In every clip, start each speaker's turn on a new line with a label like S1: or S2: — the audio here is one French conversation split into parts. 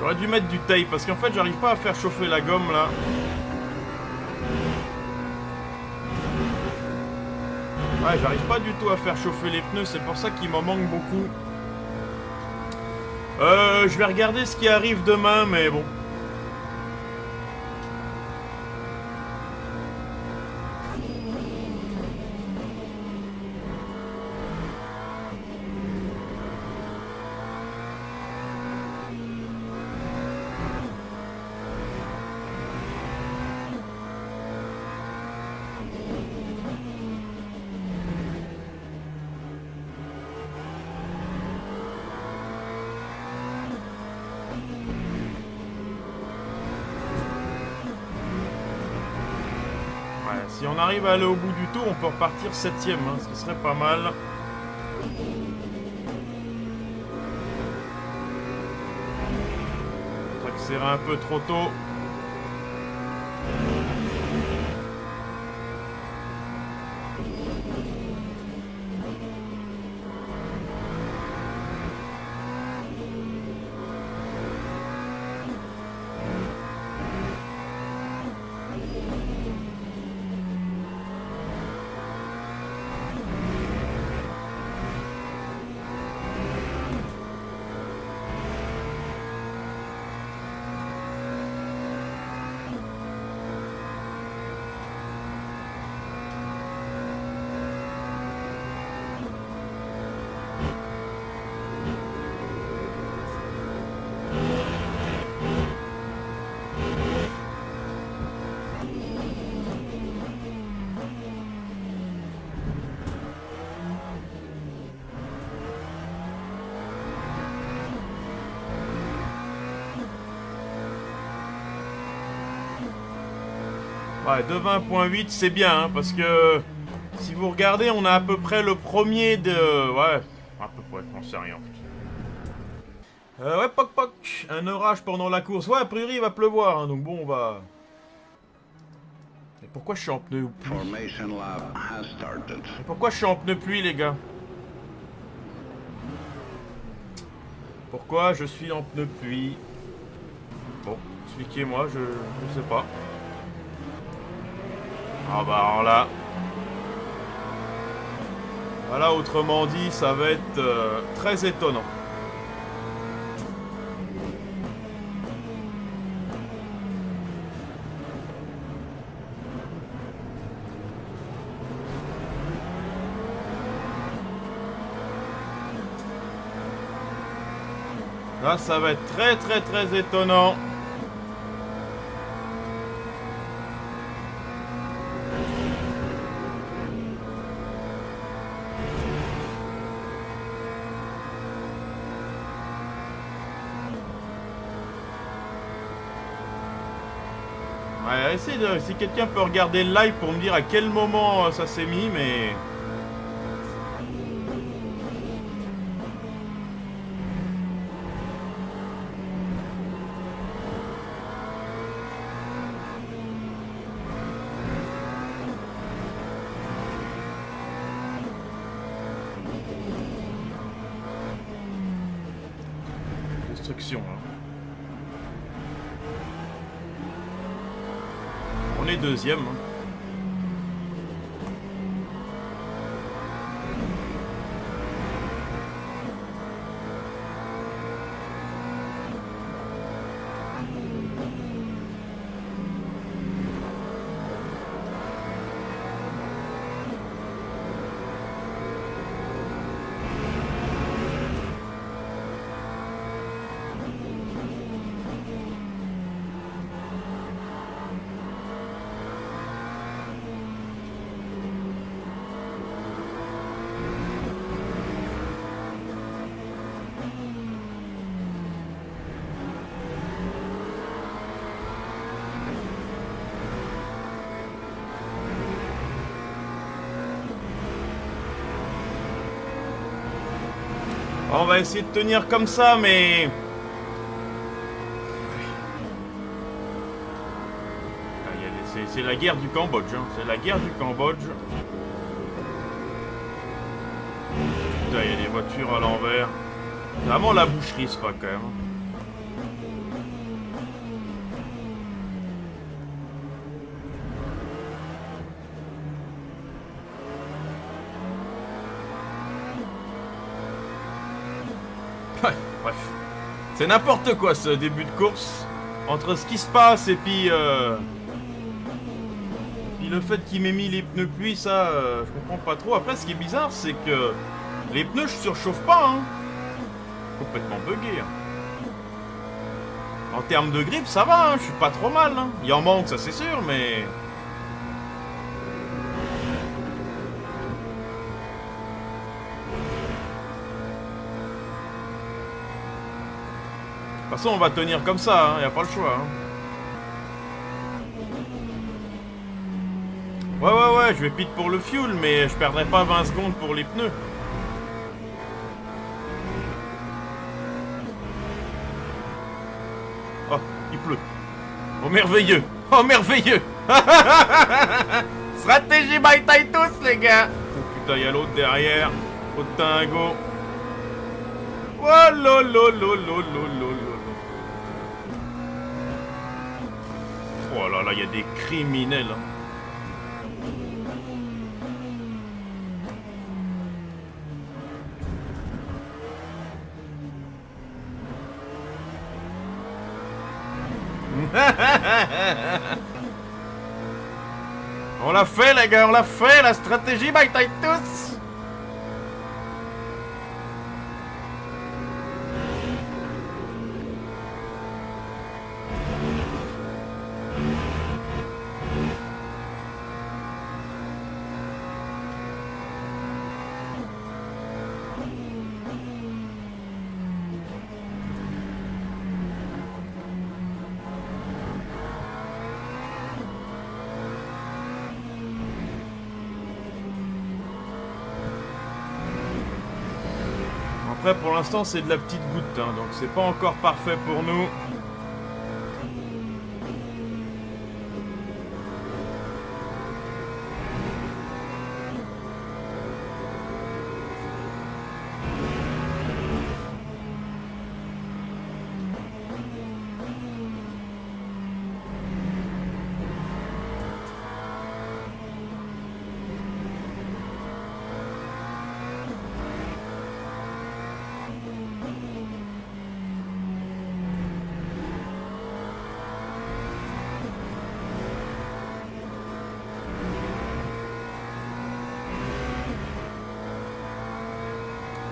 S1: J'aurais dû mettre du tape parce qu'en fait j'arrive pas à faire chauffer la gomme là. Ouais, j'arrive pas du tout à faire chauffer les pneus, c'est pour ça qu'il m'en manque beaucoup. Je vais regarder ce qui arrive demain, mais bon. Si on arrive à aller au bout du tour, on peut repartir 7ème, hein, ce qui serait pas mal. Faut accélérer un peu trop tôt. Ouais, de 20.8, c'est bien, hein, parce que si vous regardez, on a à peu près le premier de... Ouais, à peu près, on sait rien. Ouais, poc poc, un orage pendant la course. Ouais, a priori, il va pleuvoir, hein, donc bon, on va... Et pourquoi je suis en pneu pluie? Et pourquoi je suis en pneu pluie, les gars? Pourquoi je suis en pneu pluie? Bon, expliquez-moi, je sais pas. Ah bah alors là... Voilà, autrement dit, ça va être très étonnant. Là, ça va être très étonnant. Ouais, essayez de... Si quelqu'un peut regarder le live pour me dire à quel moment ça s'est mis, mais... Destruction, hein. On est deuxième, hein. On va essayer de tenir comme ça, mais... C'est la guerre du Cambodge, hein. C'est la guerre du Cambodge. Putain, il y a des voitures à l'envers. C'est vraiment la boucherie, ce pas quand même. Ouais, bref. C'est n'importe quoi ce début de course. Entre ce qui se passe et puis le fait qu'il m'ait mis les pneus pluie, ça, je comprends pas trop. Après, ce qui est bizarre, c'est que les pneus, je surchauffe pas, hein. Complètement bugué, hein. En termes de grip, ça va, hein. Je suis pas trop mal, hein. Il en manque, ça c'est sûr, mais... De toute façon, on va tenir comme ça, hein. Y a pas le choix, hein. Ouais, je vais pit pour le fuel, mais je perdrai pas 20 secondes pour les pneus. Oh, il pleut. Oh, merveilleux. Oh, merveilleux. Stratégie by Titus, les gars. Oh putain, y'a l'autre derrière. Au tingo. Oh lolololololololo. Oh là là, y'a des criminels, hein. On l'a fait, les gars, on l'a fait, la stratégie by Titus. Après, pour l'instant, c'est de la petite goutte, hein, donc c'est pas encore parfait pour nous.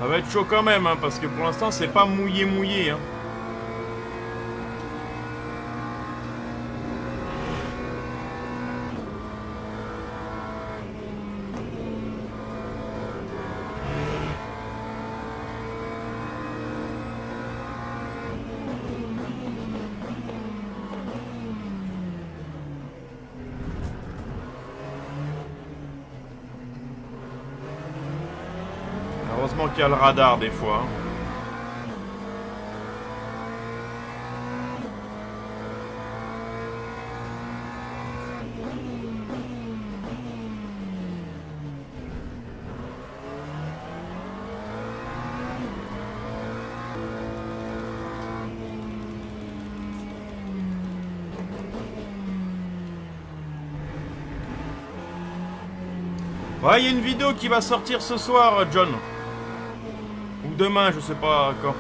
S1: Ça va être chaud quand même, hein, parce que pour l'instant, c'est pas mouillé, hein. Heureusement qu'il y a le radar des fois, hein. Ouais, il y a une vidéo qui va sortir ce soir, John. Ou demain, je sais pas quand.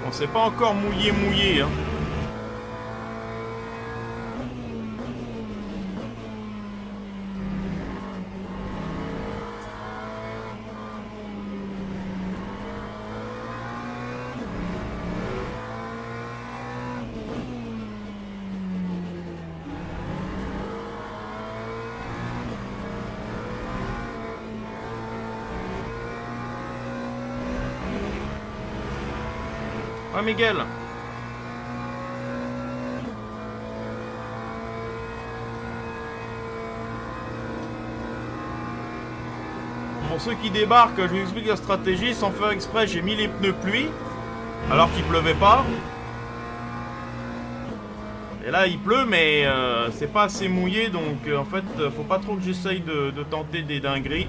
S1: Bon, c'est pas encore mouillé, hein. Ouais, Miguel. pour ceux qui débarquent, je vous explique la stratégie. Sans faire exprès, j'ai mis les pneus pluie, alors qu'il pleuvait pas. Et là, il pleut, mais c'est pas assez mouillé, donc en fait, faut pas trop que j'essaye de tenter des dingueries.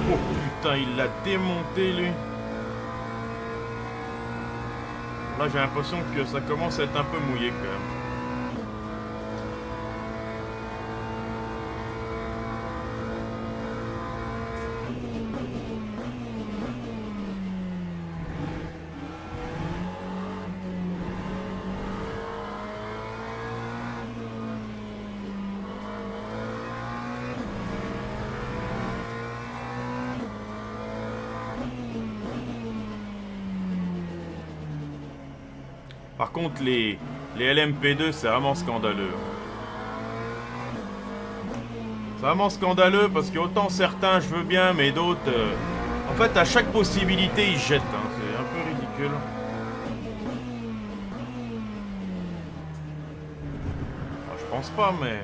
S1: Oh putain, il l'a démonté, lui. Là, j'ai l'impression que ça commence à être un peu mouillé quand même. Par contre, les LMP2, c'est vraiment scandaleux. C'est vraiment scandaleux parce que autant certains, je veux bien, mais d'autres... en fait, à chaque possibilité, ils jettent. Hein. C'est un peu ridicule. Enfin, je pense pas, mais...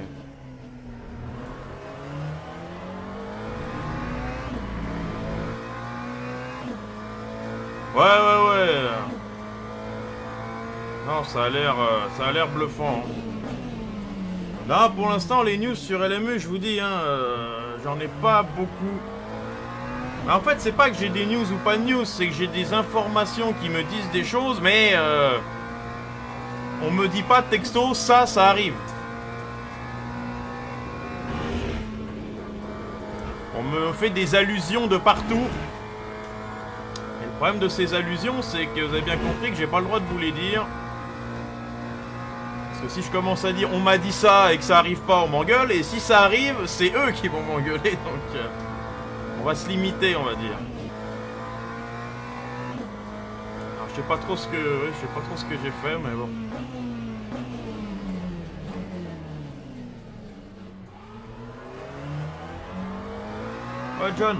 S1: Ouais. Non, ça a l'air bluffant. Hein. Là, pour l'instant, les news sur LME, je vous dis, hein, j'en ai pas beaucoup. En fait, c'est pas que j'ai des news ou pas de news, c'est que j'ai des informations qui me disent des choses, mais on me dit pas texto, ça arrive. On me fait des allusions de partout. Et le problème de ces allusions, c'est que vous avez bien compris que j'ai pas le droit de vous les dire. Parce que si je commence à dire on m'a dit ça et que ça arrive pas, on m'engueule. Et si ça arrive, c'est eux qui vont m'engueuler. Donc on va se limiter, on va dire. Alors je sais pas trop ce que j'ai fait, mais bon. Ouais, John.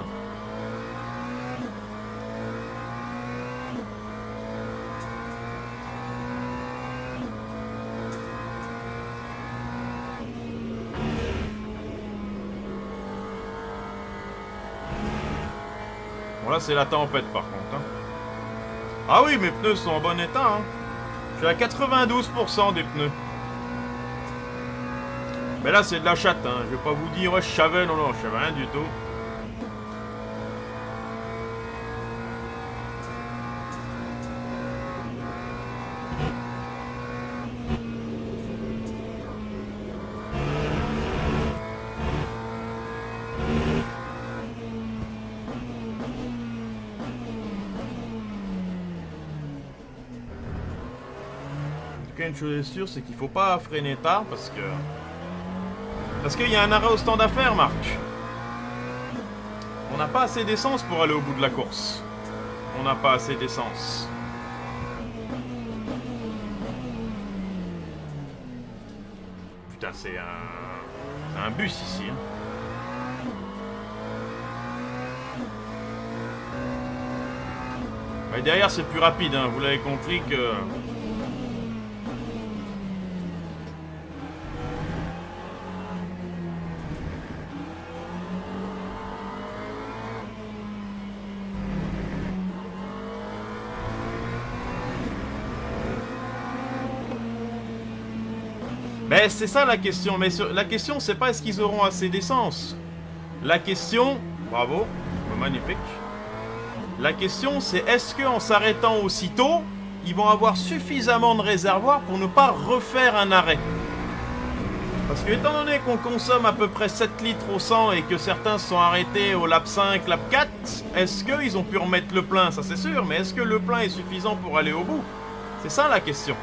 S1: Bon, là, c'est la tempête, par contre. Hein. Ah oui, mes pneus sont en bon état. Hein. Je suis à 92% des pneus. Mais là, c'est de la chatte. Hein. Je vais pas vous dire, ouais, je savais. Non, je savais rien du tout. Une chose est sûre, c'est qu'il faut pas freiner tard parce qu'il y a un arrêt au stand à faire, Marc. On n'a pas assez d'essence pour aller au bout de la course. On n'a pas assez d'essence. Putain, c'est un bus ici. Hein. Ouais, derrière, c'est plus rapide. Hein. Vous l'avez compris que... Ben, c'est ça la question, mais la question c'est pas est-ce qu'ils auront assez d'essence. La question, bravo, magnifique. La question c'est est-ce qu'en s'arrêtant aussitôt, ils vont avoir suffisamment de réservoirs pour ne pas refaire un arrêt. Parce que étant donné qu'on consomme à peu près 7 litres au 100 et que certains se sont arrêtés au lap 5, lap 4, est-ce qu'ils ont pu remettre le plein? Ça c'est sûr, mais est-ce que le plein est suffisant pour aller au bout? C'est ça la question.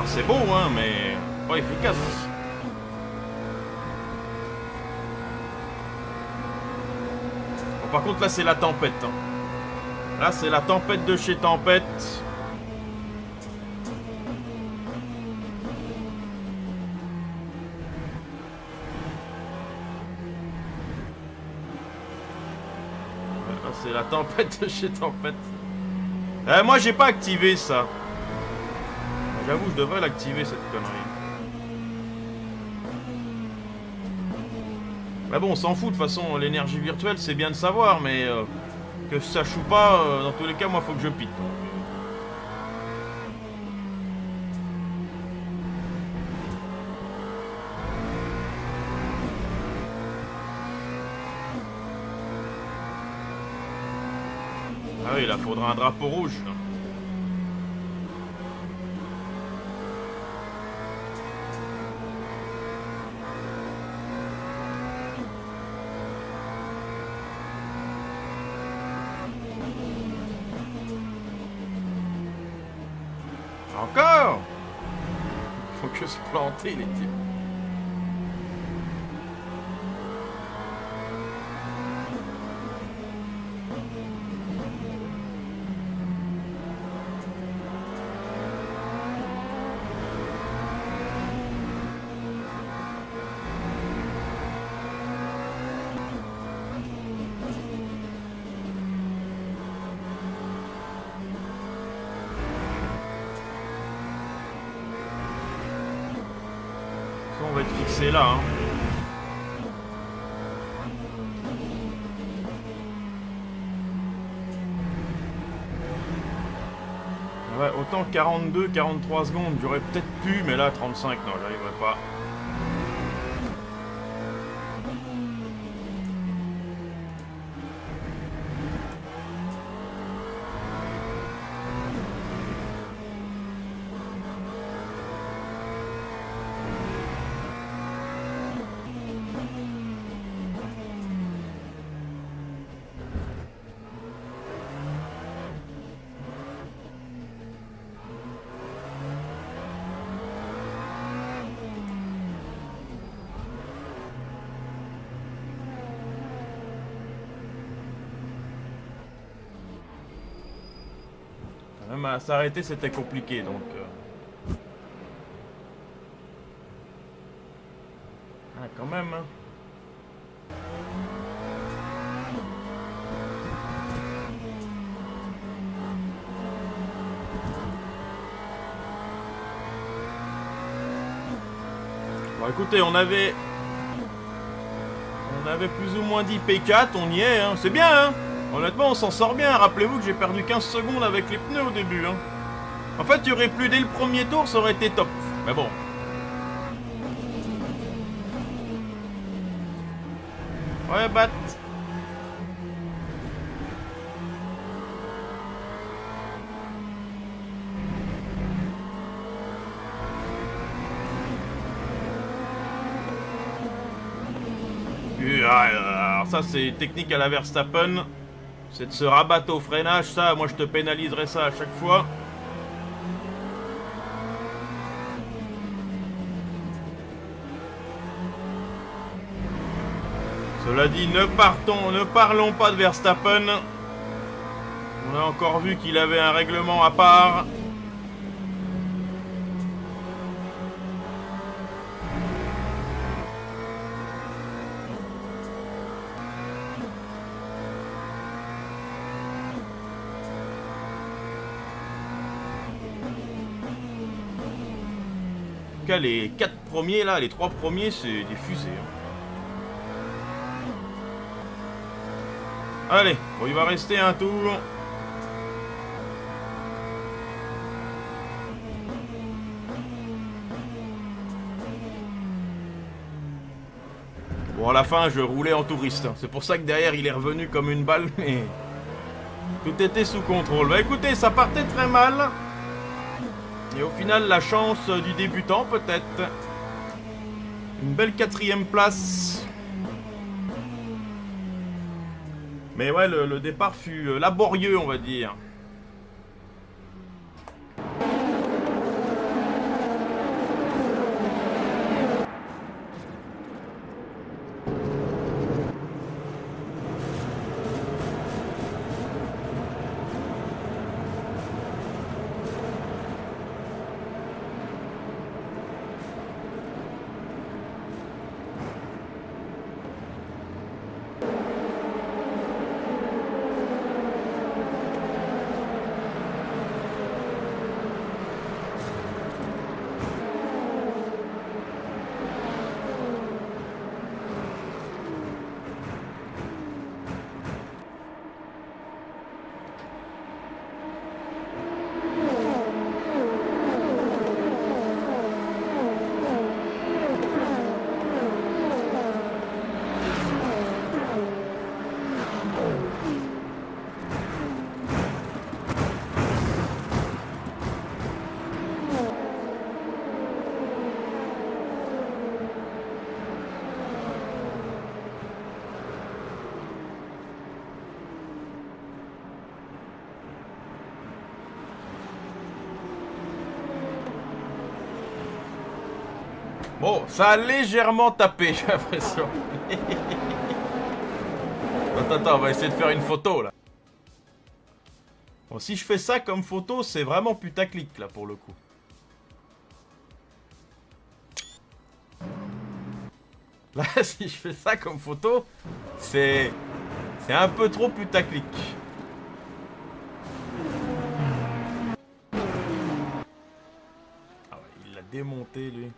S1: C'est beau, hein, mais pas efficace. Bon, par contre, là, c'est la tempête. Hein. Là, c'est la tempête de chez Tempête. Là, c'est la tempête de chez Tempête. Moi, j'ai pas activé ça. J'avoue, je devrais l'activer, cette connerie. Mais bon, on s'en fout, de toute façon, l'énergie virtuelle, c'est bien de savoir, mais que ça choue pas, dans tous les cas, moi, faut que je pite. Donc. Ah oui, là, faudra un drapeau rouge, là. Encore? Faut que se planter, les types. On va être fixé là. Hein. Ouais, autant 42, 43 secondes, j'aurais peut-être pu, mais là 35, non, j'arriverai pas. Même à s'arrêter, c'était compliqué, donc... Ah, quand même, hein. Bon, écoutez, on avait plus ou moins dit P4, on y est, hein. C'est bien, hein. Honnêtement, on s'en sort bien. Rappelez-vous que j'ai perdu 15 secondes avec les pneus au début. Hein. En fait, il y aurait plus dès le premier tour, ça aurait été top. Mais bon. Ouais, bat. Alors ça, c'est technique à la Verstappen. C'est de se rabattre au freinage, ça, moi je te pénaliserai ça à chaque fois. Cela dit, ne parlons pas de Verstappen. On a encore vu qu'il avait un règlement à part. Les 4 premiers là, les 3 premiers, c'est des fusées. Hein. Allez, bon, il va rester un tour. Bon, à la fin, je roulais en touriste. Hein. C'est pour ça que derrière, il est revenu comme une balle, mais tout était sous contrôle. Bah écoutez, ça partait très mal. Et au final, la chance du débutant, peut-être. Une belle 4e place. Mais ouais, le départ fut laborieux, on va dire. Bon, ça a légèrement tapé, j'ai l'impression. Attends, on va essayer de faire une photo, là. Bon, si je fais ça comme photo, c'est vraiment putaclic, là, pour le coup. Là, si je fais ça comme photo, c'est un peu trop putaclic. Ah ouais, il l'a démonté, lui.